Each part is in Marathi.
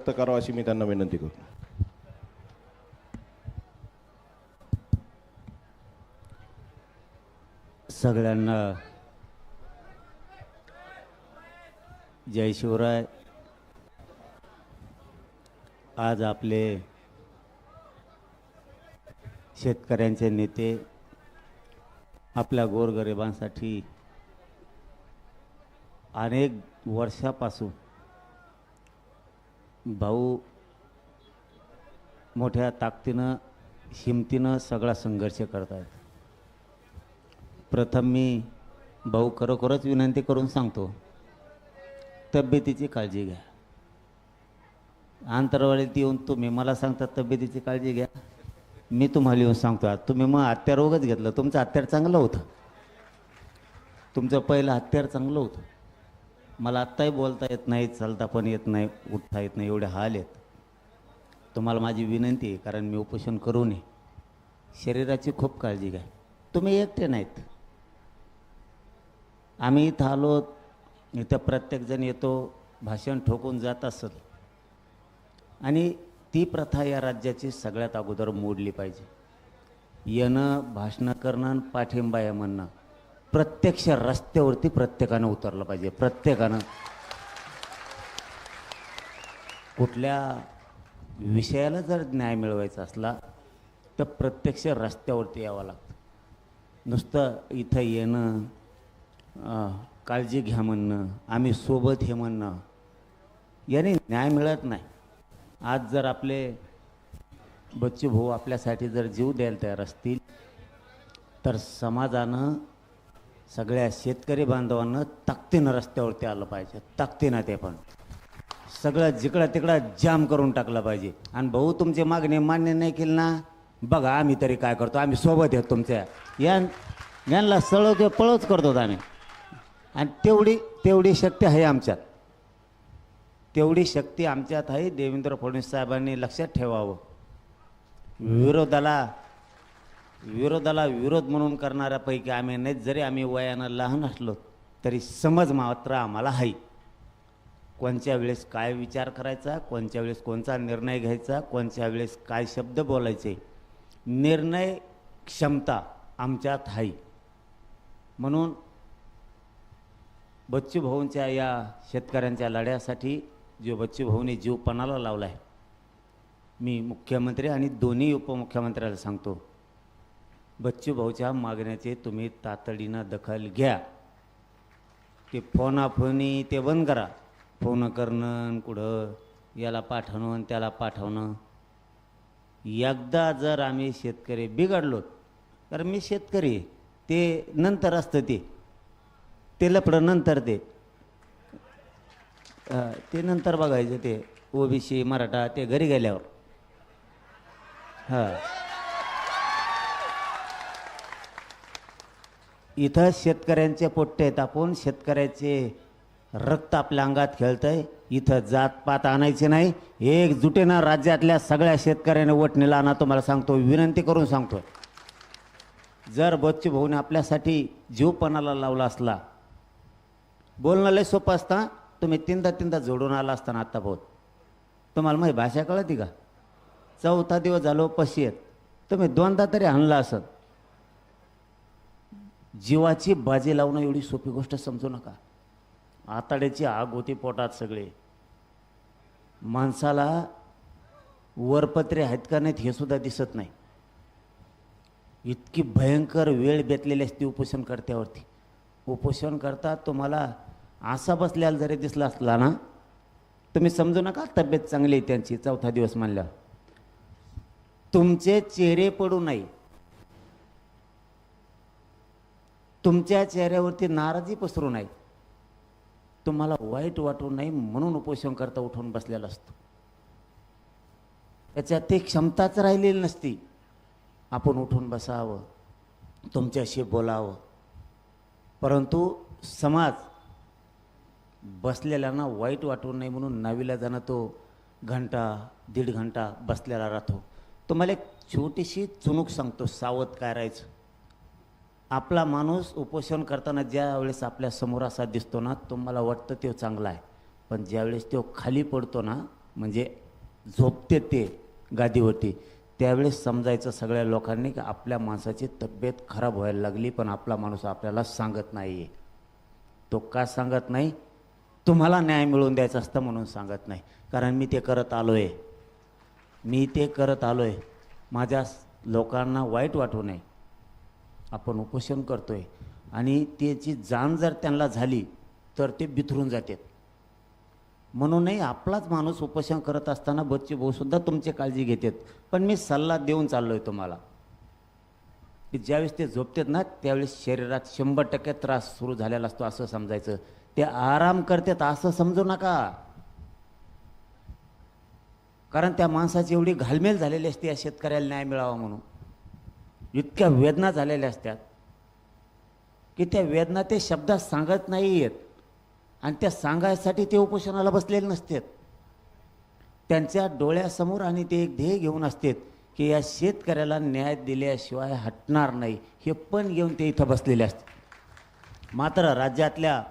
व्यक्त करावं अशी मी त्यांना विनंती करतो. सगळ्यांना जय शिवराय. आज आपले शेतकऱ्यांचे नेते आपल्या गोरगरिबांसाठी अनेक वर्षापासून भाऊ मोठ्या ताकदीनं हिमतीनं सगळा संघर्ष करत आहेत. प्रथम मी भाऊ खरोखरच विनंती करून सांगतो, तब्येतीची काळजी घ्या. अंतरावळीत येऊन तुम्ही मला सांगता तब्येतीची काळजी घ्या, मी तुम्हाला येऊन सांगतो तुम्ही मग हत्यार रोगच घेतलं. तुमचं हत्यार चांगलं होतं, तुमचं पहिलं हत्यार चांगलं होतं. मला आत्ताही बोलता येत नाही, चालता पण येत नाही, उठता येत नाही, एवढे हाल आहेत. तुम्हाला माझी विनंती आहे, कारण मी उपोषण करू नये, शरीराची खूप काळजी घ्या. तुम्ही एकटे नाहीत, आम्ही इथं आलो, इथं प्रत्येकजण येतो, भाषण ठोकून जात असत. आणि ती प्रथा या राज्याची सगळ्यात अगोदर मोडली पाहिजे. येणं, भाषणं करणं, पाठिंबा आहे म्हणणं, प्रत्यक्ष रस्त्यावरती प्रत्येकानं उतरलं पाहिजे. प्रत्येकानं कुठल्या विषयाला जर न्याय मिळवायचा असला तर प्रत्यक्ष रस्त्यावरती यावं लागतं. नुसतं इथं येणं, काळजी घ्या म्हणणं, आम्ही सोबत हे म्हणणं, याने न्याय मिळत नाही. आज जर आपले बच्चू भाऊ आपल्यासाठी जर जीव द्यायला तयार असतील तर समाजानं, सगळ्या शेतकरी बांधवांना ताकदीनं रस्त्यावरती आलं पाहिजे. ताकदीनं ते पण सगळं जिकडं तिकडं जाम करून टाकलं पाहिजे. आणि भाऊ तुमची मागणी मान्य नाही केली ना, बघा आम्ही तरी काय करतो, आम्ही सोबत आहेत तुमच्या. यांना सळवतो पळच करतो आम्ही. आणि तेवढी शक्ती आहे आमच्यात, तेवढी शक्ती आमच्यात आहे. देवेंद्र फडणवीस साहेबांनी लक्षात ठेवावं. विरोधाला विरोध म्हणून करणाऱ्यापैकी आम्ही नाहीत. जरी आम्ही वयानं लहान असलो तरी समज मात्र आम्हाला आहे. कोणत्या वेळेस काय विचार करायचा, कोणत्या वेळेस कोणता निर्णय घ्यायचा, कोणत्या वेळेस काय शब्द बोलायचे, निर्णय क्षमता आमच्यात आहे. म्हणून बच्चू भाऊंच्या या शेतकऱ्यांच्या लढ्यासाठी जो बच्चू भाऊने जीव पणाला लावला आहे, मी मुख्यमंत्री आणि दोन्ही उपमुख्यमंत्र्याला सांगतो, बच्चू भाऊच्या मागण्याचे तुम्ही तातडीनं दखल घ्या. ते फोनाफोनी ते बंद करा. फोन करणं, कुठं याला पाठवणं आणि त्याला पाठवणं. एकदा जर आम्ही शेतकरी बिघडलो, तर मी शेतकरी, ते नंतर असतं, ते लपडं नंतर, ते नंतर बघायचं. ते ओबीसी मराठा ते घरी गेल्यावर. हां, इथं शेतकऱ्यांचे पोट्टे आहेत. आपण शेतकऱ्याचे रक्त आपल्या अंगात खेळतंय. इथं जातपात आणायचे नाही. एकजुटीनं राज्यातल्या सगळ्या शेतकऱ्याने वटणीला आणा. तुम्हाला सांगतो, विनंती करून सांगतो. जर बच्चू भाऊने आपल्यासाठी जीवपणाला लावला असला, बोलणं लय सोपं असतं. तुम्ही तीनदा जोडून आला असताना आत्ता भाऊ, तुम्हाला माझी भाषा कळती का? चौथा दिवस झालो पशी आहेत, तुम्ही दोनदा तरी आणला असत. जीवाची बाजी लावणं एवढी सोपी गोष्ट समजू नका. आताड्याची आग होती पोटात. सगळे माणसाला वरपत्रे आहेत का नाहीत हे सुद्धा दिसत नाही. इतकी भयंकर वेळ बेतलेली असते उपोषण कर्त्यावरती. उपोषण करता तुम्हाला असा बसल्याला जरी दिसला असला ना, तुम्ही समजू नका तब्येत चांगली आहे त्यांची. चौथा दिवस मानल्यावर तुमचे चेहरे पडू नये, तुमच्या चेहऱ्यावरती नाराजी पसरू नये, तुम्हाला वाईट वाटू नये म्हणून उपोषण करता उठून बसलेला असतो. त्याच्यात ती क्षमताच राहिलेली नसती. आपण उठून बसावं, तुमच्याशी बोलावं, परंतु समाज बसलेल्यांना वाईट वाटू नये म्हणून नाविलाजानं तो घंटा दीड घंटा बसलेला राहतो. तुम्हाला एक छोटीशी चुणूक सांगतो, सावध काय राहायचं. आपला माणूस उपोषण करताना ज्या वेळेस आपल्या समोर असा दिसतो ना, तुम्हाला वाटतं तो चांगला आहे, पण ज्यावेळेस तो खाली पडतो ना, म्हणजे झोपते ते गादीवरती, त्यावेळेस समजायचं सगळ्या लोकांनी की आपल्या माणसाची तब्येत खराब व्हायला लागली, पण आपला माणूस आपल्याला सांगत नाही आहे. तो का सांगत नाही? तुम्हाला न्याय मिळवून द्यायचा असतं म्हणून सांगत नाही. कारण मी ते करत आलो आहे, माझ्या लोकांना वाईट वाटू नये. आपण उपोषण करतो आहे आणि त्याची जाण जर त्यांना झाली तर ते बिथरून जातात. म्हणूनही आपलाच माणूस उपोषण करत असताना बच्चे भाऊसुद्धा तुमची काळजी घेतात. पण मी सल्ला देऊन चाललो आहे तुम्हाला की ज्यावेळेस ते झोपतात ना, त्यावेळेस शरीरात 100% त्रास सुरू झालेला असतो असं समजायचं. ते आराम करतात असं समजू नका. कारण त्या माणसाची एवढी घालमेल झालेली असते या शेतकऱ्याला न्याय मिळावा म्हणून, इतक्या वेदना झालेल्या असतात की त्या वेदना ते शब्दात सांगत नाही आहेत. आणि त्या सांगायसाठी ते उपोषणाला बसलेले नसतात. त्यांच्या डोळ्यासमोर आणि ते एक ध्येय घेऊन असतात की या शेतकऱ्याला न्याय दिल्याशिवाय हटणार नाही, हे पण घेऊन ते इथं बसलेले असतात. मात्र राज्यातल्या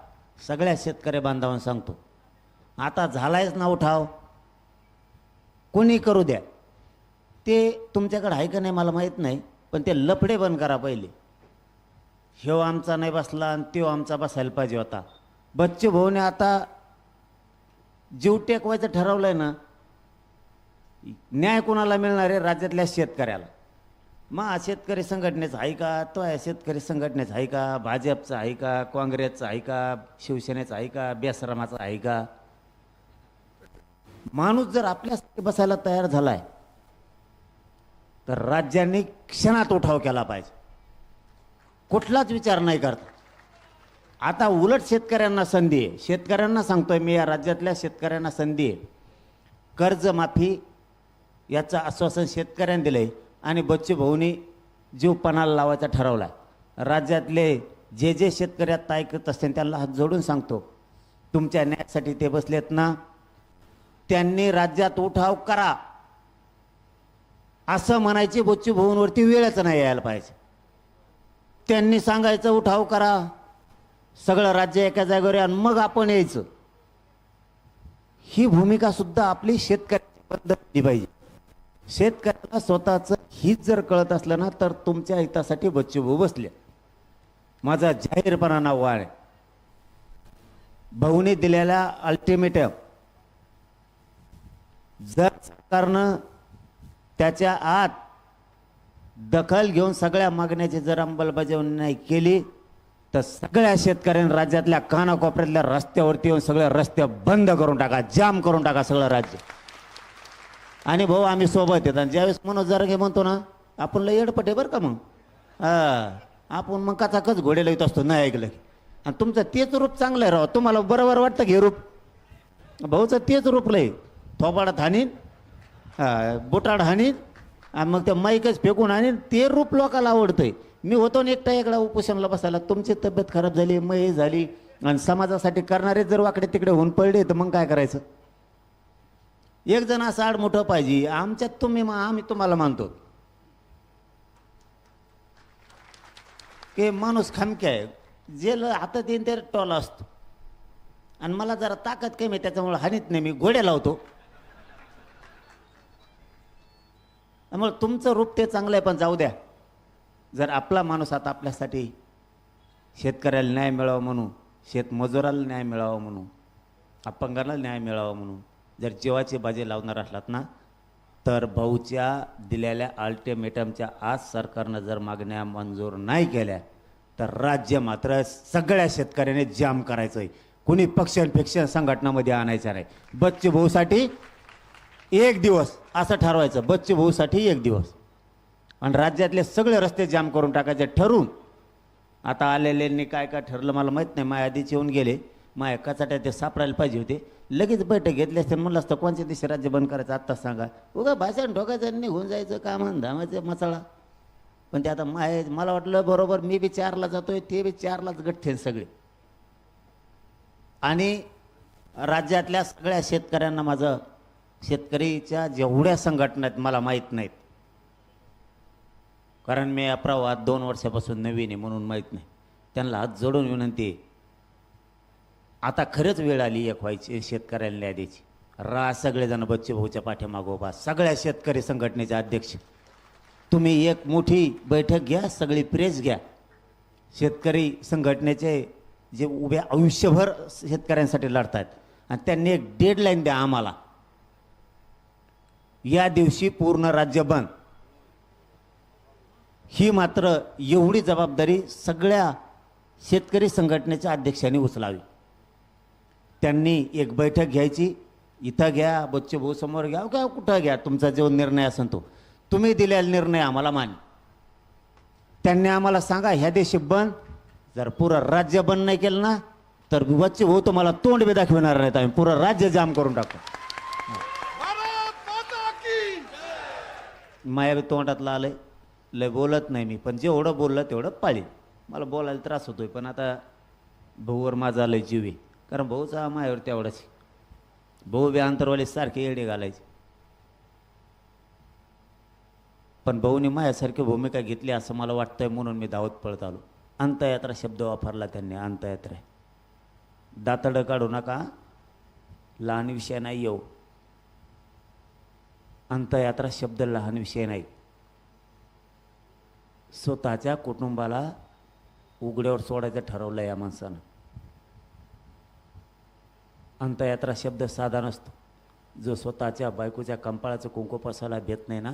सगळ्या शेतकरी बांधवांना सांगतो, आता झालायच ना उठाव, कोणी करू द्या. ते तुमच्याकडे आहे का नाही मला माहीत नाही, पण ते लफडे बंद करा पहिले. ह्यो आमचा नाही बसला आणि त्यो आमचा बसायला पाहिजे होता. बच्चू भाऊने आता जीव टेकवायचं ठरवलं आहे ना, न्याय कोणाला मिळणार आहे? राज्यातल्या शेतकऱ्याला. मग शेतकरी संघटनेचं आहे का? तो आहे शेतकरी संघटनेचं आहे का? भाजपचं आहे का? काँग्रेसचं आहे का? शिवसेनेचं आहे का? बेसरामाचं आहे का? माणूस जर आपल्यासाठी बसायला तयार झाला आहे तर राज्यांनी क्षणात उठाव केला पाहिजे, कुठलाच विचार नाही करता. आता उलट शेतकऱ्यांना संधी आहे. शेतकऱ्यांना सांगतोय मी, या राज्यातल्या शेतकऱ्यांना संधी आहे. कर्जमाफी याचं आश्वासन शेतकऱ्यांनी दिलं आहे आणि बच्चू भाऊनी जीव पणाला लावायचा ठरवला आहे. राज्यातले जे जे शेतकरी आता ऐकत असतील त्यांना हात जोडून सांगतो, तुमच्या न्यायासाठी ते बसलेत ना, त्यांनी राज्यात उठाव करा असं म्हणायची बच्चू भाऊंवरती वेळच नाही यायला पाहिजे. त्यांनी सांगायचं उठाव करा, सगळं राज्य एका जागेवर आणि मग आपण यायचं. ही भूमिका सुद्धा आपली शेतकऱ्याची पद्धती पाहिजे. शेतकऱ्याला स्वतःचं हित जर कळत असलं ना, तर तुमच्या हितासाठी बच्चू भाऊ बसले. माझा जाहीरपणानं आव्हान आहे, भाऊने दिलेल्या अल्टिमेटम जर सरकारनं त्याच्या आत दखल घेऊन सगळ्या मागण्याची जर अंमलबजावणी नाही केली तर सगळ्या शेतकऱ्यांनी राज्यातल्या कानाकोपऱ्यातल्या रस्त्यावरती येऊन सगळे रस्ते बंद करून टाका, जाम करून टाका सगळं राज्य. आणि भाऊ आम्ही सोबत येतात. ज्यावेळेस मनोज जरांगे म्हणतो ना, आपण लय येडपटे बरं का, मग आपण मग कचाकच घोडे येत असतो नाही ऐकलं. आणि तुमचं तेच रूप चांगलं आहे राव, तुम्हाला बरोबर वाटतं घे रूप. भाऊचं तेच रूप लय, थोबाडात हाणीन, बुटाड हाणीन आणि मग ते माईकच फेकून हाणीन. ते रूप लोकाला आवडतंय. मी होतो ना एकटा एकला उपोषणाला बसायला, तुमची तब्येत खराब झाली, मय झाली आणि समाजासाठी करणारे जर वाकडे तिकडे होऊन पडले तर मग काय करायचं? एक जण असं आड मोठं पाहिजे. आमच्यात आम्ही तुम्हाला मानतो की माणूस खामक्या आहे, जे हातात येईन ते टोला असतो. आणि मला जरा ताकद कमी आहे त्याच्यामुळे हानीत नाही, मी घोडे लावतो. त्यामुळे तुमचं रूप ते चांगलं आहे, पण जाऊ द्या. जर आपला माणूस आता आपल्यासाठी शेतकऱ्याला न्याय मिळावा म्हणून, शेतमजुराला न्याय मिळावा म्हणून, अपंगाला न्याय मिळावा म्हणून जर जीवाची बाजी लावणार असलात ना, तर भाऊच्या दिलेल्या अल्टिमेटमच्या आज सरकारनं जर मागण्या मंजूर नाही केल्या तर राज्य मात्र सगळ्या शेतकऱ्याने जाम करायचं आहे. कुणी पक्षांपेक्षा संघटनामध्ये आणायचं नाही. बच्चू भाऊसाठी 1 दिवस असं ठरवायचं, बच्चू भाऊसाठी 1 दिवस. आणि राज्यातले सगळे रस्ते जाम करून टाकायचे ठरवून. आता आलेल्यांनी काय काय ठरलं मला माहीत नाही, माझ्या आधीच येऊन गेले, माझ्या कचाट्या ते सापडायला पाहिजे होते. लगेच बैठक घेतली असते, म्हणलं असतं कोणत्या दिवशी राज्य बंद करायचं आत्ताच सांगा. उगा भाषण ठोकायचं निघून जायचं, कामं धामायचं मसाळा. पण ते आता मला वाटलं बरोबर मी बी 4ला जातोय, ते बी 4लाच गठ्ठे सगळे. आणि राज्यातल्या सगळ्या शेतकऱ्यांना माझं, शेतकरीच्या जेवढ्या संघटना आहेत मला माहीत नाहीत, कारण मी प्रवाहात 2 वर्षापासून नवीन आहे म्हणून माहीत नाही. त्यांना हात जोडून विनंती, आता खरंच वेळ आली एक व्हायची शेतकऱ्याला न्याय द्यायची. सगळेजण बच्चे भाऊच्या पाठीमागो उभा, सगळ्या शेतकरी संघटनेचे अध्यक्ष, तुम्ही एक मोठी बैठक घ्या, सगळी प्रेस घ्या. शेतकरी संघटनेचे जे उभ्या आयुष्यभर शेतकऱ्यांसाठी लढतात आणि त्यांनी एक डेडलाईन द्या आम्हाला, या दिवशी पूर्ण राज्य बंद. ही मात्र एवढी जबाबदारी सगळ्या शेतकरी संघटनेच्या अध्यक्षांनी उचलावी. त्यांनी एक बैठक घ्यायची, इथं घ्या, बच्चे भाऊ समोर घ्या, काय कुठं घ्या, तुमचा जो निर्णय असेल तो, तुम्ही दिलेला निर्णय आम्हाला मान्य. त्यांनी आम्हाला सांगा ह्या दिवशी बंद, जर पुरं राज्य बंद नाही केलं ना तर बच्चे भाऊ तुम्हाला तोंड बी दाखविणार नाहीत, आम्ही पुरं राज्य जाम करून टाकतो. माया बी तोंडातलं आलंय, लय बोलत नाही मी, पण जेवढं बोललं तेवढं पाळी. मला बोलायला त्रास होतोय, पण आता भाऊवर माझा आलंय जीव आहे, कारण भाऊचा मायावर तेवढाच. भाऊ बी अंतरवाले सारखे येडे घालायचे, पण भाऊने माझ्यासारखी भूमिका घेतली असं मला वाटतंय, म्हणून मी धावत पळत आलो. अंतयात्रा शब्द वापरला त्यांनी, अंतयात्रा. दातडं काढू नका, लहान विषय नाही येऊ. अंतयात्रा शब्द लहान विषय नाही. स्वतःच्या कुटुंबाला उघड्यावर सोडायचं ठरवलं या माणसानं. अंतयात्रा शब्द साधा नसतो. जो स्वतःच्या बायकोच्या कंपाळाचं कुंकू पसायला देत नाही ना,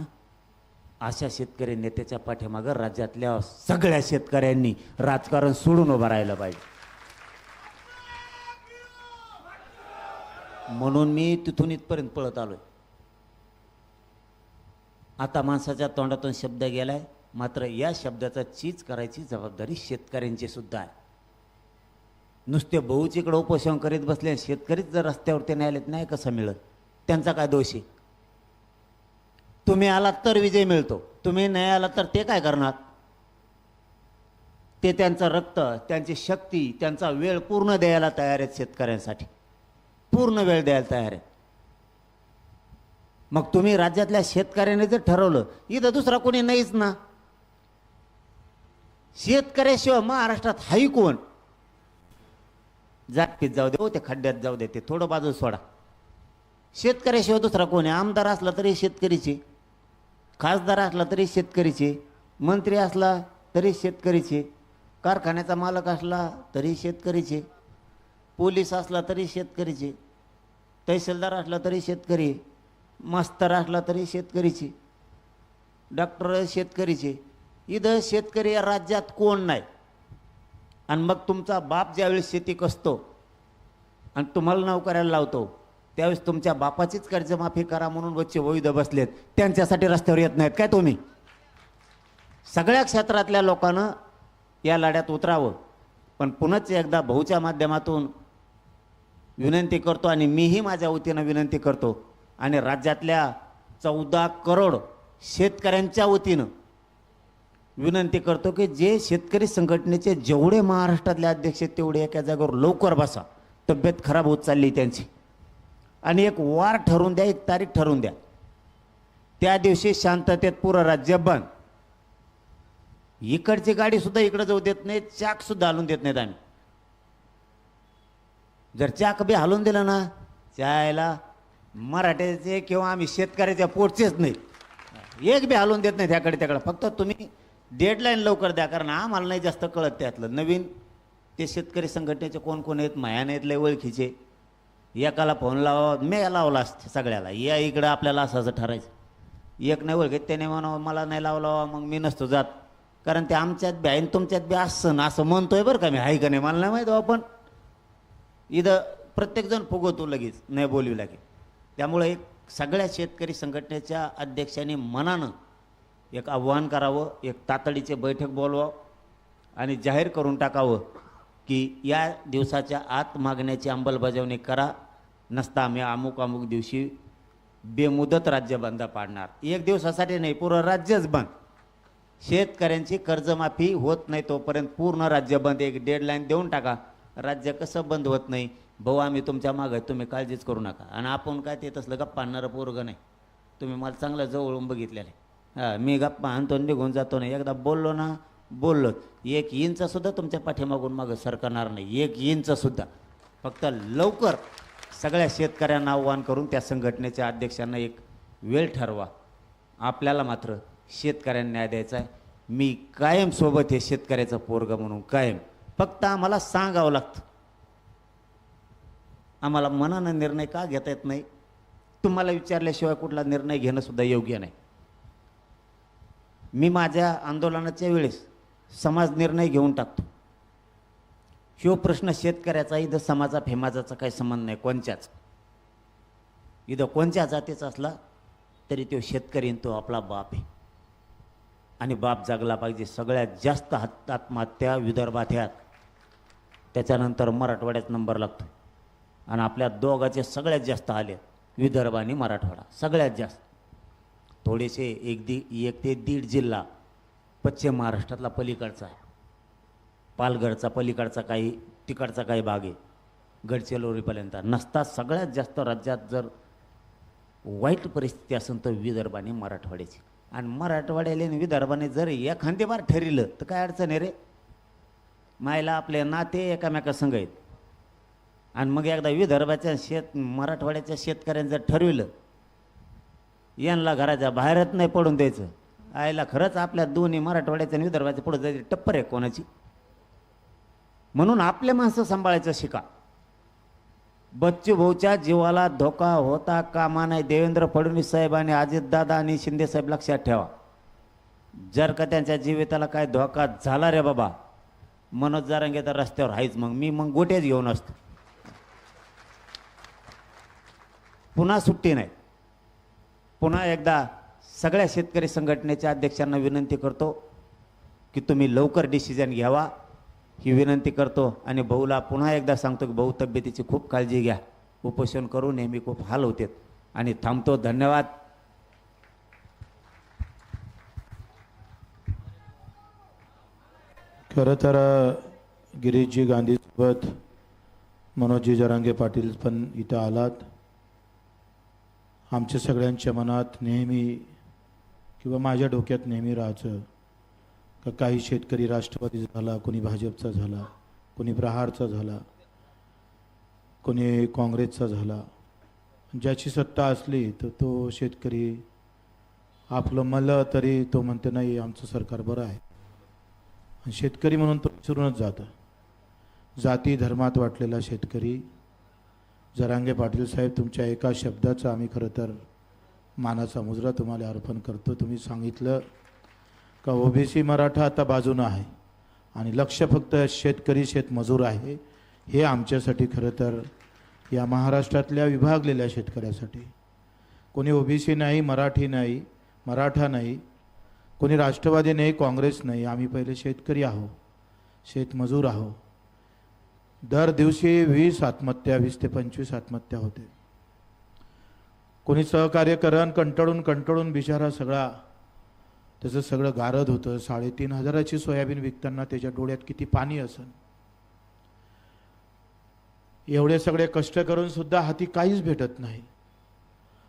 अशा शेतकरी नेत्याच्या पाठीमागं राज्यातल्या सगळ्या शेतकऱ्यांनी राजकारण सोडून उभं राहिलं पाहिजे. म्हणून मी तिथून इथपर्यंत पळत आलोय. आता माणसाच्या तोंडातून शब्द गेलाय, मात्र या शब्दाचा चीज करायची जबाबदारी शेतकऱ्यांची सुद्धा आहे. नुसते भाऊच इकडं उपोषण करीत बसले, शेतकरीच जर रस्त्यावरती नाही आलेत, नाही कसं मिळत? त्यांचा काय दोष आहे? तुम्ही आलात तर विजय मिळतो, तुम्ही नाही आलात तर ते काय करणार? ते त्यांचं रक्त, त्यांची शक्ती, त्यांचा वेळ पूर्ण द्यायला तयार आहेत, शेतकऱ्यांसाठी पूर्ण वेळ द्यायला तयार आहेत. मग तुम्ही राज्यातल्या शेतकऱ्याने जर ठरवलं, इथं दुसरा कोणी नाहीच ना, शेतकऱ्याशिवाय महाराष्ट्रात हाही कोण? जागतीत जाऊ दे, ते खड्ड्यात जाऊ दे, ते थोडं बाजू सोडा. शेतकऱ्याशिवाय दुसरा कोणी? आमदार असला तरी शेतकरीचे, खासदार असला तरी शेतकरीचे, मंत्री असला तरी शेतकरीचे, कारखान्याचा मालक असला तरी शेतकरीचे, पोलीस असला तरी शेतकरीचे, तहसीलदार असला तरी शेतकरी, मास्तर असला तरी शेतकरीचे, डॉक्टर शेतकरीचे. इथं शेतकरी या राज्यात कोण नाही. आणि मग तुमचा बाप ज्यावेळेस शेती कसतो आणि तुम्हाला नोकऱ्याला लावतो, त्यावेळेस तुमच्या बापाचीच कर्जमाफी करा म्हणून बच्चे भाऊ इथं बसलेत, त्यांच्यासाठी रस्त्यावर येत नाहीत काय तुम्ही? सगळ्या क्षेत्रातल्या लोकांना या लढ्यात उतरावं. पण पुनच एकदा भाऊच्या माध्यमातून विनंती करतो, आणि मीही माझ्या वतीनं विनंती करतो, आणि राज्यातल्या 14 करोड शेतकऱ्यांच्या वतीनं विनंती करतो की जे शेतकरी संघटनेचे जेवढे महाराष्ट्रातले अध्यक्ष आहेत तेवढे एका जागेवर लवकर बसा. तब्येत खराब होत चालली त्यांची, आणि एक वार ठरवून द्या, एक तारीख ठरवून द्या. त्या दिवशी शांततेत पुरं राज्य बंद. इकडची गाडी सुद्धा इकडे जाऊ देत नाहीत, चाक सुद्धा हलवून देत नाहीत आम्ही. जर चाक बी हलवून दिलं ना, चायला मराठ्याचे किंवा आम्ही शेतकऱ्याच्या पोटचेच नाही, एक बी हलवून देत नाही त्याकडे त्याकडे. फक्त तुम्ही डेडलाईन लवकर द्या, कारण आम्हाला नाही जास्त कळत त्यातलं. नवीन ते शेतकरी संघटनेचे कोण कोण आहेत, मायाने आहेत लय ओळखीचे, एकाला फोन लावा, मी लावला असते सगळ्याला, या इकडं आपल्याला असं असं ठरायचं. एक नाही ओळखीत त्याने म्हणावं मला नाही लावला, मग मी नसतो जात, कारण ते आमच्यात बी आहे तुमच्यात बी असं ना असं म्हणतोय बरं का मी, आहे का नाही मला नाही माहीत. आपण इथं प्रत्येकजण फुगवतो लगेच, नाही बोलवी लागेल. त्यामुळे एक सगळ्या शेतकरी संघटनेच्या अध्यक्षांनी मनानं एक आव्हान करावं, एक तातडीचे बैठक बोलवावं आणि जाहीर करून टाकावं की या दिवसाच्या आत मागण्याची अंमलबजावणी करा, नसता आम्ही अमुक अमुक दिवशी बेमुदत राज्य बंद पाडणार. एक दिवसासाठी नाही, पूर्ण राज्यच बंद. शेतकऱ्यांची कर्जमाफी होत नाही तोपर्यंत पूर्ण राज्य बंद. एक डेडलाईन देऊन टाका. राज्य कसं बंद होत नाही भाऊ, आम्ही तुमच्या मागं, तुम्ही काळजीच करू नका. आणि आपण काय ते तसलं गप्पा आणणारं पोरगं नाही. तुम्ही मला चांगलं जवळून बघितलेलं आहे. हां, मी गप्पा आणतो निघून जातो नाही. एकदा बोललो ना बोललो, 1 इंचसुद्धा तुमच्या पाठीमागून मागं सरकणार नाही, 1 इंचसुद्धा. फक्त लवकर सगळ्या शेतकऱ्यांना आव्हान करून त्या संघटनेच्या अध्यक्षांना एक वेळ ठरवा. आपल्याला मात्र शेतकऱ्यांना न्याय द्यायचा आहे. मी कायम सोबत हे शेतकऱ्याचं पोरगं म्हणून कायम. फक्त आम्हाला सांगावं लागतं. आम्हाला मनानं निर्णय का घेता येत नाही? तुम्हाला विचारल्याशिवाय कुठला निर्णय घेणं सुद्धा योग्य नाही. मी माझ्या आंदोलनाच्या वेळेस समाज निर्णय घेऊन टाकतो. ह्यो प्रश्न शेतकऱ्याचा, इथं समाजा फेमाजाचा काही संबंध नाही कोणच्याच. इथं कोणत्या जातीचा असला तरी तो शेतकरी तो आपला बाप आहे आणि बाप जगला पाहिजे. सगळ्यात जास्त आत्महत्या विदर्भात ह्यात, त्याच्यानंतर मराठवाड्यात नंबर लागतो आणि आपल्या दोघाचे सगळ्यात जास्त आले विदर्भ आणि मराठवाडा सगळ्यात जास्त. थोडेसे एक ते दीड जिल्हा पश्चिम महाराष्ट्रातला पलीकडचा आहे, पालघरचा पलीकडचा काही, तिकडचा काही भाग आहे, गडचिरोलीपर्यंत नसता. सगळ्यात जास्त राज्यात जर वाईट परिस्थिती असेल तर विदर्भ आणि मराठवाड्याची. आणि मराठवाड्याला आणि विदर्भाने जर एखादी बार ठरलं तर काय अडचण आहे रे? मायला आपले नाते एकामेकासंग आहेत. आणि मग एकदा विदर्भाच्या मराठवाड्याच्या शेतकऱ्यांनी जर ठरविलं यांना घराच्या बाहेरच नाही पडून द्यायचं, आयला खरंच आपल्या दोन्ही मराठवाड्याच्या आणि विदर्भाच्या पुढे जायची टप्पर आहे कोणाची? म्हणून आपले माणसं सांभाळायचं शिका. बच्चू भाऊच्या जीवाला धोका होता कामा नाही. देवेंद्र फडणवीस साहेब आणि अजितदादा आणि शिंदे साहेब लक्षात ठेवा. जर का त्यांच्या जीविताला काय धोका झाला रे बाबा, मनोज जारंगे तर रस्त्यावर आहेच. मग गोटेच घेऊन असतो. पुन्हा सुट्टी नाही. पुन्हा एकदा सगळ्या शेतकरी संघटनेच्या अध्यक्षांना विनंती करतो की तुम्ही लवकर डिसिजन घ्यावा, ही विनंती करतो. आणि भाऊला पुन्हा एकदा सांगतो की भाऊ तब्येतीची खूप काळजी घ्या. उपोषण करू नेहमी खूप हाल होते. आणि थांबतो. धन्यवाद. खरं तर गिरीशजी गांधीसोबत मनोजजी जरांगे पाटील पण इथं आलात. आमच्या सगळ्यांच्या मनात नेहमी किंवा माझ्या डोक्यात नेहमी राहायचं का काही शेतकरी राष्ट्रवादीचा झाला, कोणी भाजपचा झाला, कोणी प्रहारचा झाला, कोणी काँग्रेसचा झाला. ज्याची सत्ता असली तर तो शेतकरी आपलं म्हणलं तरी तो म्हणते नाही आमचं सरकार बरं आहे. आणि शेतकरी म्हणून तो विसरूनच जातं. जाती धर्मात वाटलेला शेतकरी. जरांगे पाटील साहेब, तुमच्या एका शब्दाचा आम्ही खरं तर मानाचा मुजरा तुम्हाला अर्पण करतो. तुम्ही सांगितलं का ओबीसी मराठा आता बाजूनं आहे आणि लक्ष फक्त शेतकरी शेतमजूर आहे. हे आमच्यासाठी खरं तर या महाराष्ट्रातल्या विभागलेल्या शेतकऱ्यासाठी, कोणी ओबीसी नाही, मराठी नाही, मराठा नाही, कोणी राष्ट्रवादी नाही, काँग्रेस नाही, आम्ही पहिले शेतकरी आहो, शेतमजूर आहो. दर दिवशी 20 आत्महत्या, 20 ते 25 आत्महत्या होते. कोणी सहकार्य करण कंटाळून बिचारा सगळा त्याचं सगळं गारद होतं. 3,500ची सोयाबीन विकताना त्याच्या डोळ्यात किती पाणी असेल. एवढे सगळे कष्ट करून सुद्धा हाती काहीच भेटत नाही.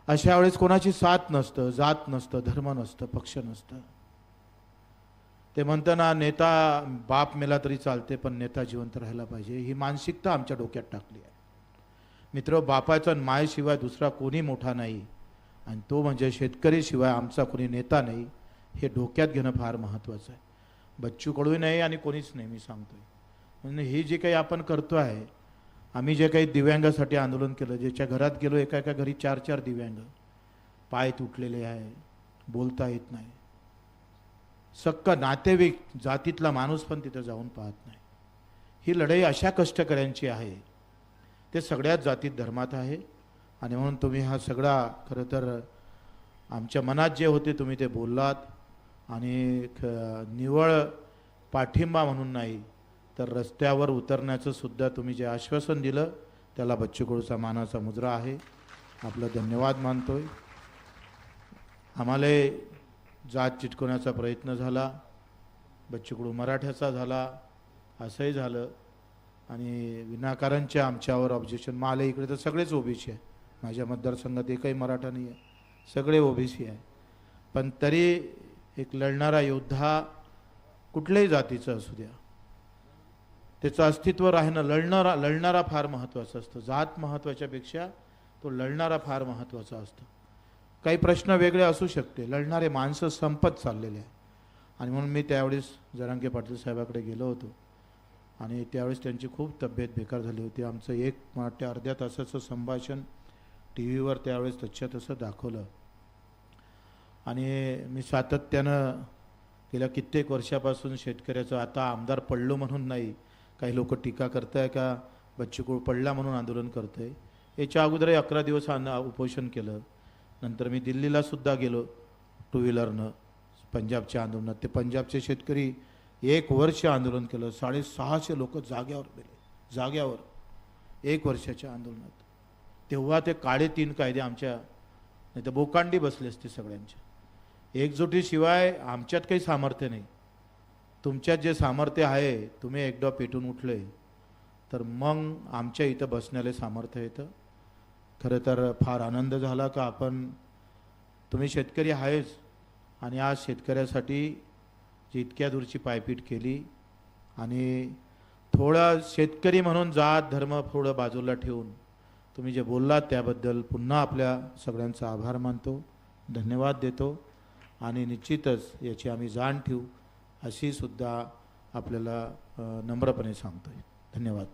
अशा वेळेस कोणाची साथ नसतं, जात नसतं, धर्म नसतं, पक्ष नसतं. ते म्हणतं ना, नेता बाप मेला तरी चालते पण नेता जिवंत राहायला पाहिजे. ही मानसिकता आमच्या डोक्यात टाकली आहे. मित्र, बापाचा मायशिवाय दुसरा कोणी मोठा नाही आणि तो म्हणजे शेतकरीशिवाय आमचा कोणी नेता नाही. हे डोक्यात घेणं फार महत्त्वाचं आहे. बच्चू कडू नाही आणि कोणीच नाही, मी सांगतोय. म्हणजे ही जी काही आपण करतो आहे, आम्ही जे काही दिव्यांगासाठी आंदोलन केलं, ज्याच्या घरात गेलो एका घरी 4-4 दिव्यांग, पाय तुटलेले आहे, बोलता येत नाही, सक्क नातेवाईक जातीतला माणूस पण तिथं जाऊन पाहत नाही. ही लढाई अशा कष्टकऱ्यांची आहे. ते सगळ्याच जातीत धर्मात आहे. आणि म्हणून तुम्ही हा सगळा खरं तर आमच्या मनात जे होते तुम्ही ते बोललात. आणि निव्वळ पाठिंबा म्हणून नाही तर रस्त्यावर उतरण्याचं सुद्धा तुम्ही जे आश्वासन दिलं त्याला बच्चू कडूचा मानाचा मुजरा आहे. आपला धन्यवाद मानतोय. आम्हाला जात चिटकवण्याचा प्रयत्न झाला, बच्चू कडू मराठ्याचा झाला, असंही झालं. आणि विनाकारणच्या आमच्यावर ऑब्जेक्शन. मला इकडे तर सगळेच ओबीसी आहे. माझ्या मतदारसंघात एकही मराठा नाही आहे, सगळे ओबीसी आहे. पण तरी एक लढणारा योद्धा कुठल्याही जातीचा असू द्या, त्याचं अस्तित्व राहणं, लढणारा फार महत्त्वाचं असतं. जात महत्त्वाच्यापेक्षा तो लढणारा फार महत्त्वाचा असतो. काही प्रश्न वेगळे असू शकते, लढणारे माणसं संपत चाललेले आहे. आणि म्हणून मी त्यावेळेस जरांगे पाटील साहेबाकडे गेलो होतो आणि त्यावेळेस त्यांची खूप तब्येत बेकार झाली होती. आमचं एक ते अर्ध्या तासाचं संभाषण टी व्हीवर त्यावेळेस तसं दाखवलं. आणि मी सातत्यानं गेल्या कित्येक वर्षापासून शेतकऱ्याचं, आता आमदार पडलो म्हणून नाही, काही लोक टीका करताय का बच्चूकडू पडला म्हणून आंदोलन करतोय. याच्या अगोदरही 11 दिवस उपोषण केलं. नंतर मी दिल्लीला सुद्धा गेलो टू व्हीलरनं पंजाबच्या आंदोलनात. ते पंजाबचे शेतकरी 1 वर्ष आंदोलन केलं. 650 लोक जाग्यावर गेले, जाग्यावर 1 वर्षाच्या आंदोलनात. तेव्हा ते काळे 3 कायदे आमच्या, नाही तर बोकांडी बसले असते सगळ्यांच्या. एकजुटीशिवाय आमच्यात काही सामर्थ्य नाही. तुमच्यात जे सामर्थ्य आहे, तुम्ही एकदा पेटून उठले तर मग आमच्या इथं बसण्याला सामर्थ्य येतं. खरं तर फार आनंद झाला का तुम्ही शेतकरी आहेच आणि आज शेतकऱ्यासाठी जी इतक्या दूरची पायपीट केली आणि थोडा शेतकरी म्हणून जात धर्म थोडं बाजूला ठेवून तुम्ही जे बोललात त्याबद्दल पुन्हा आपल्या सगळ्यांचा आभार मानतो, धन्यवाद देतो. आणि निश्चितच याची आम्ही जाण ठेवू अशी सुद्धा आपल्याला नम्रपणे सांगतोय. धन्यवाद.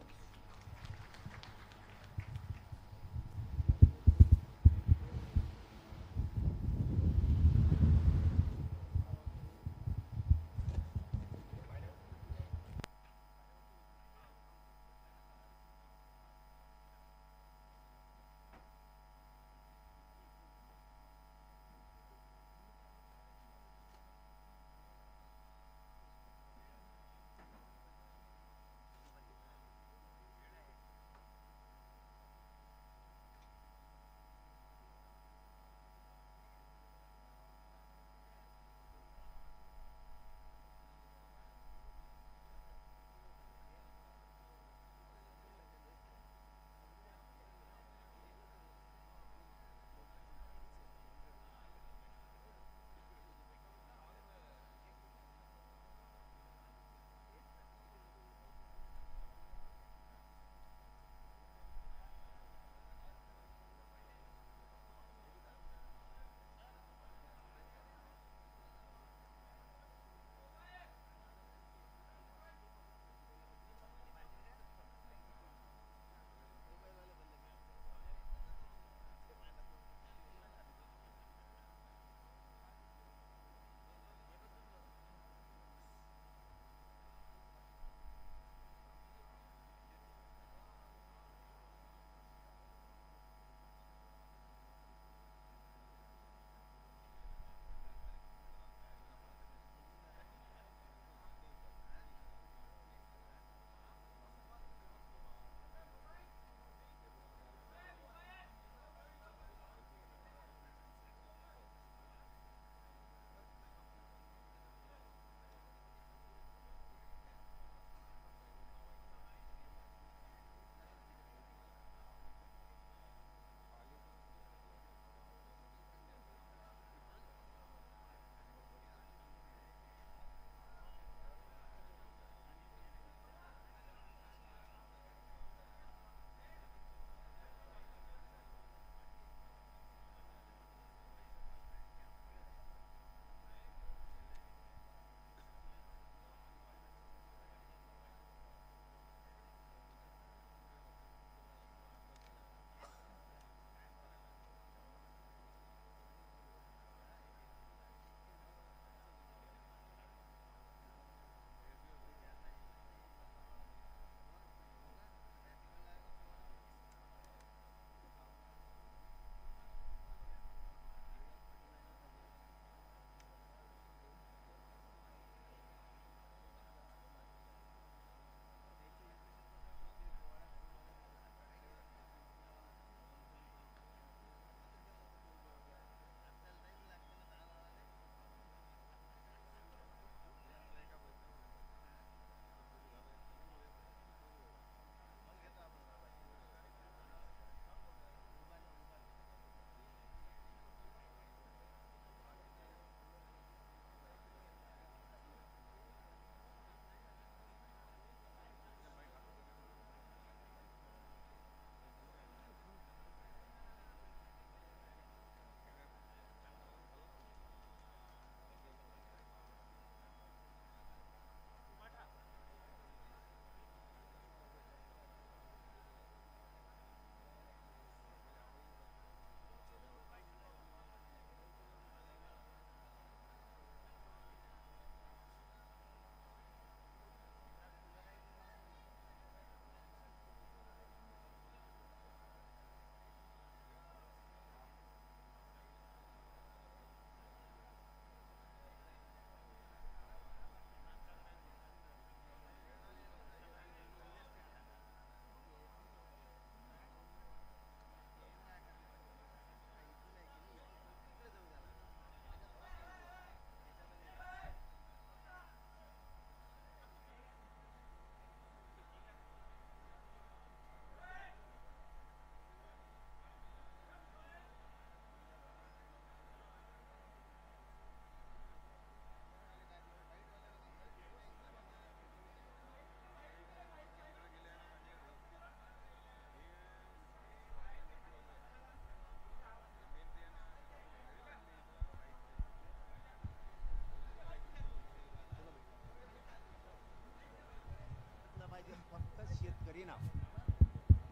शेतकरी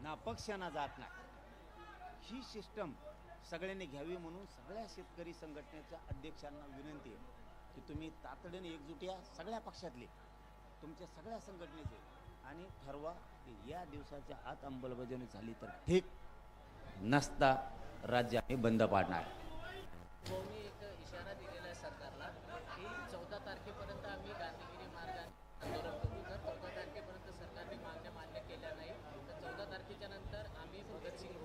ना पक्ष ना जात नाही, ही सिस्टम सगळ्यांनी घ्यावी म्हणून सगळ्या शेतकरी संघटनेच्या अध्यक्षांना विनंती आहे की तुम्ही तातडीने एकजूट या, सगळ्या पक्षातले, तुमच्या सगळ्या संघटनेचे, आणि ठरवा की या दिवसाच्या आत अंमलबजावणी झाली तर ठीक, नसता राज्य आम्ही बंद पाडणार. मी एक इशारा दिलेला आहे सरकारला की 14 तारखेपर्यंत आम्ही गांधीगिरी मार्गाने आंदोलन करू. जर 14 तारखेपर्यंत सरकारने मागण्या मान्य केल्या नाही तर 14 तारखेच्या नंतर आम्ही भगतसिंग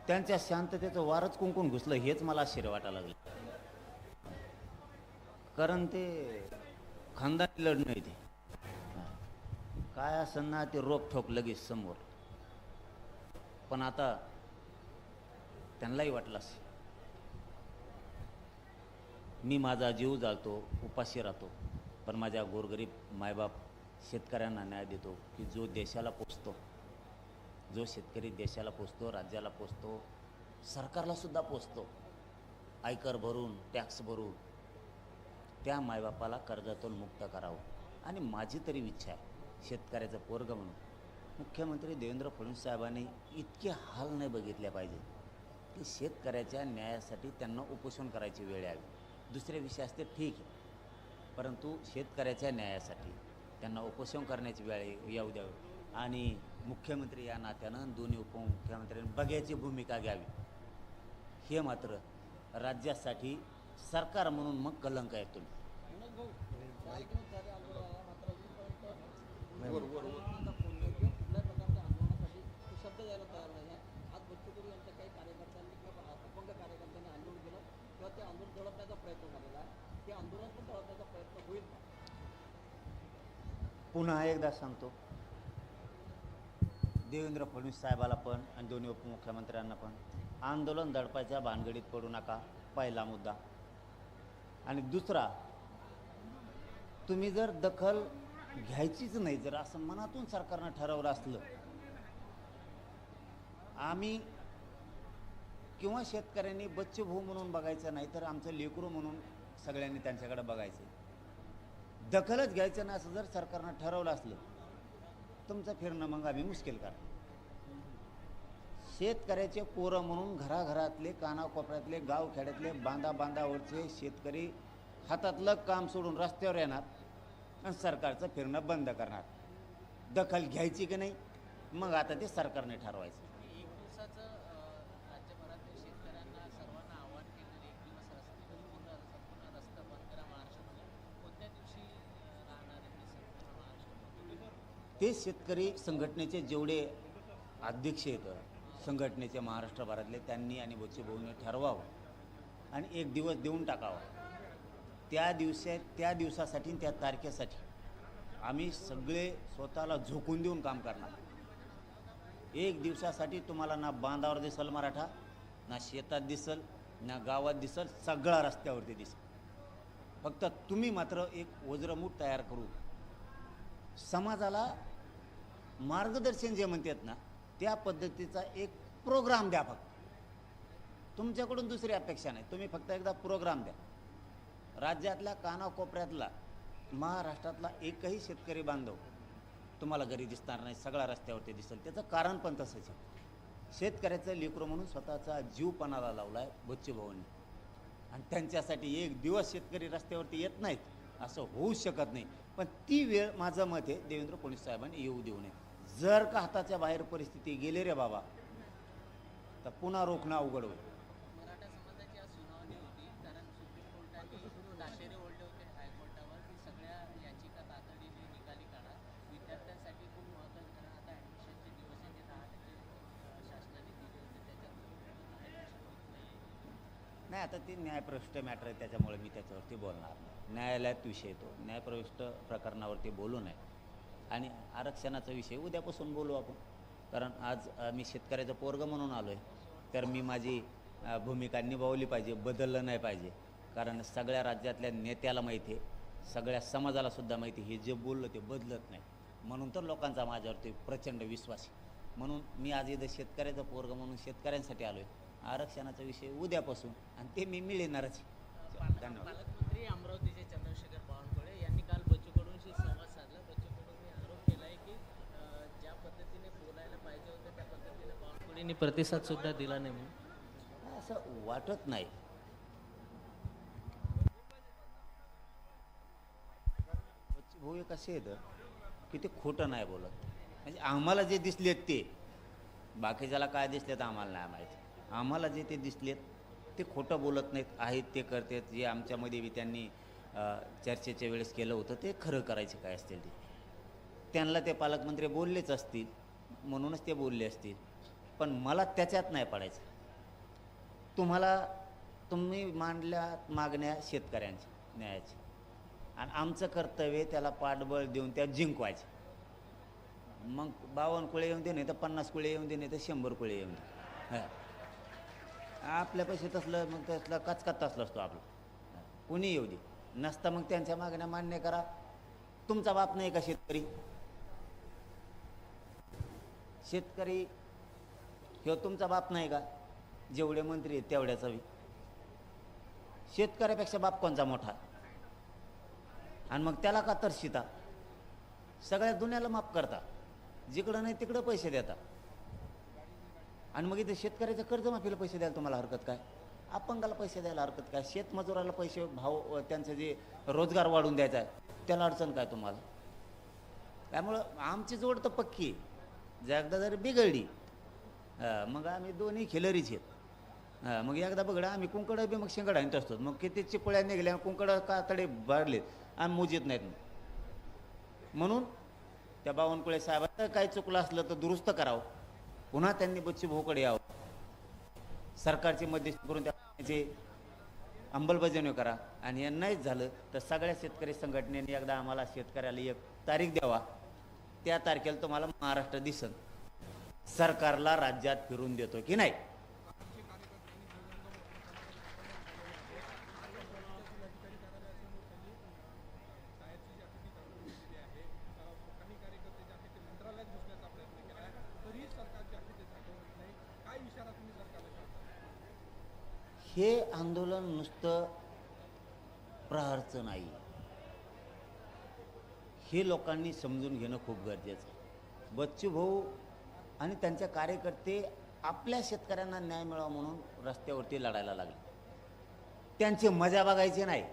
त्यांच्या शांततेचं वारच कुंकून घुसलं हेच मला आश्चर्य वाटायला लागलं. कारण ते खानदानी लढणं आहे, ते काय असं ना ते रोखठोक लगेच समोर. पण आता त्यांनाही वाटलं असेल मी माझा जीव जाळतो, उपाशी राहतो, पण माझ्या गोरगरीब मायबाप शेतकऱ्यांना न्याय देतो की जो देशाला पोचतो, जो शेतकरी देशाला पोचतो, राज्याला पोचतो, सरकारला सुद्धा पोचतो, आयकर भरून, टॅक्स भरून, त्या मायबापाला कर्जातून मुक्त करावं. आणि माझी तरी इच्छा आहे शेतकऱ्याचं पोरगं म्हणून मुख्यमंत्री देवेंद्र फडणवीस साहेबांनी इतके हाल नाही बघितले पाहिजे की शेतकऱ्याच्या न्यायासाठी त्यांना उपोषण करायची वेळ यावी. दुसरे विषय असते ठीक आहे, परंतु शेतकऱ्याच्या न्यायासाठी त्यांना उपोषण करण्याची वेळ येऊ द्यावी. आणि मुख्यमंत्री या नात्यानं दोन्ही उपमुख्यमंत्र्यांनी बघ्याची भूमिका घ्यावी. हे मात्र राज्यासाठी सरकार म्हणून मग कलंक आहे. तुम्ही शब्द द्यायला तयार नाही. आज बच्चू कडू यांच्या काही कार्यकर्त्यांनी किंवा अपंग कार्यकर्त्यांनी आंदोलन केलं किंवा ते आंदोलन दडपण्याचा प्रयत्न झालेला आहे. ते आंदोलन पण दडपण्याचा प्रयत्न होईल का? पुन्हा एकदा सांगतो, देवेंद्र फडणवीस साहेबाला पण आणि दोन्ही उपमुख्यमंत्र्यांना पण आंदोलन दडपायच्या भानगडीत पडू नका, पहिला मुद्दा. आणि दुसरा, तुम्ही जर दखल घ्यायचीच नाही, जर असं मनातून सरकारनं ठरवलं असलं, आम्ही किंवा शेतकऱ्यांनी बच्चे भाऊ म्हणून बघायचं नाही तर आमचं लेकरू म्हणून सगळ्यांनी त्यांच्याकडे बघायचं, दखलच घ्यायचं नाही असं जर सरकारनं ठरवलं असलं, तुमचं फिरणं मग आम्ही मुश्किल करा. शेतकऱ्याचे पोरं म्हणून घराघरातले, कानाकोपऱ्यातले, गावखेड्यातले, बांधावरचे शेतकरी हातातलं काम सोडून रस्त्यावर येणार आणि सरकारचं फिरणं बंद करणार. दखल घ्यायची की नाही मग आता ते सरकारने ठरवायचं. एक दिवसाचं राज्यभरातील शेतकऱ्यांना सर्वांना आव्हान केलेलं एक दिवस संपूर्ण रस्ता बंद करा महाराष्ट्रामध्ये. कोणत्या दिवशी राहणार आहे ते संपूर्ण महाराष्ट्रामध्ये? ते शेतकरी संघटनेचे जेवढे अध्यक्ष आहेत संघटनेचे महाराष्ट्रभरातले, त्यांनी आणि बच्चू भाऊने ठरवावं आणि एक दिवस देऊन टाकावा. त्या दिवसासाठी, त्या तारखेसाठी आम्ही सगळे स्वतःला झोकून देऊन काम करणार. एक दिवसासाठी तुम्हाला ना बांधावर दिसल मराठा, ना शेतात दिसल, ना गावात दिसल, सगळा रस्त्यावरती दिसल. फक्त तुम्ही मात्र एक वज्रमूठ तयार करू समाजाला मार्गदर्शन जे म्हणतात ना त्या पद्धतीचा एक प्रोग्राम द्या. फक्त तुमच्याकडून दुसरी अपेक्षा नाही, तुम्ही फक्त एकदा प्रोग्राम द्या. राज्यातल्या कानाकोपऱ्यातला, महाराष्ट्रातला एकही शेतकरी बांधव तुम्हाला घरी दिसणार नाही, सगळा रस्त्यावरती दिसेल. त्याचं कारण पण तसंच आहे, शेतकऱ्याचं लेकरं म्हणून स्वतःचा जीव पणाला लावला आहे बच्चू भाऊंनी, आणि त्यांच्यासाठी एक दिवस शेतकरी रस्त्यावरती येत नाहीत असं होऊच शकत नाही. पण ती वेळ माझं मत आहे देवेंद्र फडणवीस साहेबांनी येऊ देऊ नये. जर का हाताच्या बाहेर परिस्थिती गेली रे बाबा तर पुन्हा रोखणं अवघड होईल. मराठा समाजाची आज सुनावणी होती कारण सुप्रीम कोर्टाने ताशेरे ओढले होते हायकोर्टावर की सगळ्या याचिका तातडीने निकाली काढा. विद्यार्थ्यांसाठी खूप महत्त्वाचं, कारण आता ॲडमिशनचे दिवस आहे, ते 10% शासनाने दिले होते, त्याच्यात ॲडमिशन होत नाही. नाही, आता ते न्यायप्रविष्ट मॅटर आहे त्याच्यामुळे मी त्याच्यावरती बोलणार नाही. न्यायालयात विषय येतो, न्यायप्रविष्ट प्रकरणावरती बोलू नये. आणि आरक्षणाचा विषय उद्यापासून बोलू आपण, कारण आज मी शेतकऱ्याचं पोरगं म्हणून आलो आहे तर मी माझी भूमिका निभावली पाहिजे, बदललं नाही पाहिजे. कारण सगळ्या राज्यातल्या नेत्याला माहिती आहे, सगळ्या समाजालासुद्धा माहिती आहे, हे जे बोललं ते बदलत नाही. म्हणून तर लोकांचा माझ्यावरती प्रचंड विश्वास आहे. म्हणून मी आज इथं शेतकऱ्याचं पोरगं म्हणून शेतकऱ्यांसाठी आलो आहे. आरक्षणाचा विषय उद्यापासून आणि ते मी मिळणारच. धन्यवाद. पालकमंत्री अमरावतीचे चंद्रशेखर बावनकुळे यांनी काल बच्चू कडूंशी संवाद साधला. बच्चू कडूंनी आरोप केला आहे की आघाडीने प्रतिसाद सुद्धा दिला नाही म्हणून. असं वाटत नाही. भाऊ एक असे येतं की ते खोटं नाही बोलत. म्हणजे आम्हाला जे दिसलेत ते, बाकीच्याला काय दिसलेत आम्हाला नाही माहिती. आम्हाला जे ते दिसलेत ते खोटं बोलत नाहीत, आहेत ते करतात. जे आमच्यामध्ये बी त्यांनी चर्चेच्या वेळेस केलं होतं ते खरं करायचे काय असतील ते. त्यांना ते पालकमंत्री बोललेच असतील म्हणूनच ते बोलले असतील, पण मला त्याच्यात नाही पडायचं. तुम्ही मांडल्या मागण्या शेतकऱ्यांच्या न्यायाची, आणि आमचं कर्तव्य त्याला पाठबळ देऊन त्या जिंकवायचं. मग 52 कुळे येऊन दे, नाही तर 50 कुळे येऊन दे, नाही तर 100 कुळे येऊन दे. आपल्या पैसे तसलं मग तसलं कचकत असलं असतो आपलं. कोणी येऊ दे नसता, मग त्यांच्या मागण्या मान्य करा. तुमचा बाप नाही का शेतकरी? शेतकरी हे तुमचा बाप नाही का? जेवढे मंत्री आहेत तेवढ्याचा बी. शेतकऱ्यापेक्षा बाप कोणचा मोठा? आणि मग त्याला का तरशिता? सगळ्या दुनियाला माफ करता, जिकडं नाही तिकडं पैसे देता, आणि मग इथे शेतकऱ्याच्या कर्जमाफीला पैसे द्यायला तुम्हाला हरकत काय? अपंगाला पैसे द्यायला हरकत काय? शेतमजुराला पैसे, भाव त्यांचं जे रोजगार वाढून द्यायचा आहे त्याला अडचण काय तुम्हाला? त्यामुळं आमची जोड तर पक्की आहे. एकदा जर बिघडली मग आम्ही दोन्ही खिलरीच आहेत. मग एकदा बघडं आम्ही कुंकडं बी मग शेंगड आणत असतो. मग किती चिपळ्या निघल्या, कुंकडं कातडे वाढलेत आम्ही मुजीत नाहीत. म्हणून त्या बावनकुळे साहेबांचं काही चुकलं असलं तर दुरुस्त करावं. पुन्हा त्यांनी बच्चूभाऊकडे यावं. सरकारची मध्यस्थी करून त्याची अंमलबजावणी करा. आणि हे नाहीच झालं तर सगळ्या शेतकरी संघटनेने एकदा आम्हाला शेतकऱ्याला एक तारीख द्यावा. त्या तारखेला तुम्हाला महाराष्ट्र दिसन सरकारला राज्यात फिरून देतो की नाही. हे आंदोलन नुसतं प्रहारचं नाही, हे लोकांनी समजून घेणं खूप गरजेचं आहे. बच्चूभाऊ आणि त्यांचे कार्यकर्ते आपल्या शेतकऱ्यांना न्याय मिळावा म्हणून रस्त्यावरती लढायला लागले. त्यांची मजा बघायची नाही.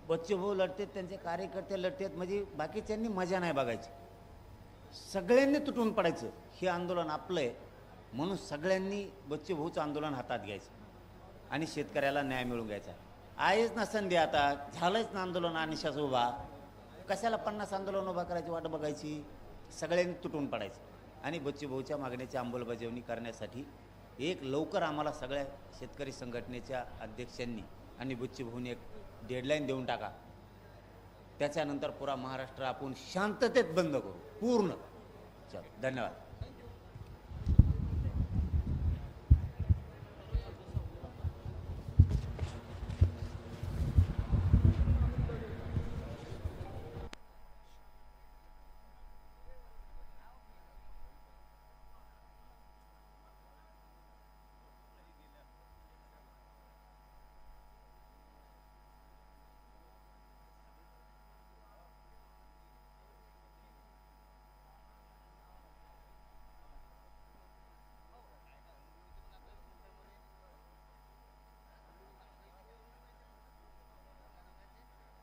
बच्चूभाऊ लढतात, त्यांचे कार्यकर्ते लढतात, म्हणजे बाकीच्यांनी मजा नाही बघायची. सगळ्यांनी तुटून पडायचं. हे आंदोलन आपलं आहे म्हणून सगळ्यांनी बच्चूभाऊचं आंदोलन हातात घ्यायचं आणि शेतकऱ्याला न्याय मिळवून घ्यायचा. आहेच ना संधी, आता झालंच ना आंदोलन अनिशाच उभा. कशाला 50 आंदोलन उभा करायची वाट बघायची? सगळ्यांनी तुटून पडायचं आणि बच्चूभाऊच्या मागण्याची अंमलबजावणी करण्यासाठी एक लवकर आम्हाला सगळ्या शेतकरी संघटनेच्या अध्यक्षांनी आणि बच्चूभाऊंनी एक डेडलाईन देऊन टाका. त्याच्यानंतर पुरा महाराष्ट्र आपण शांततेत बंद करू पूर्ण. चल, धन्यवाद.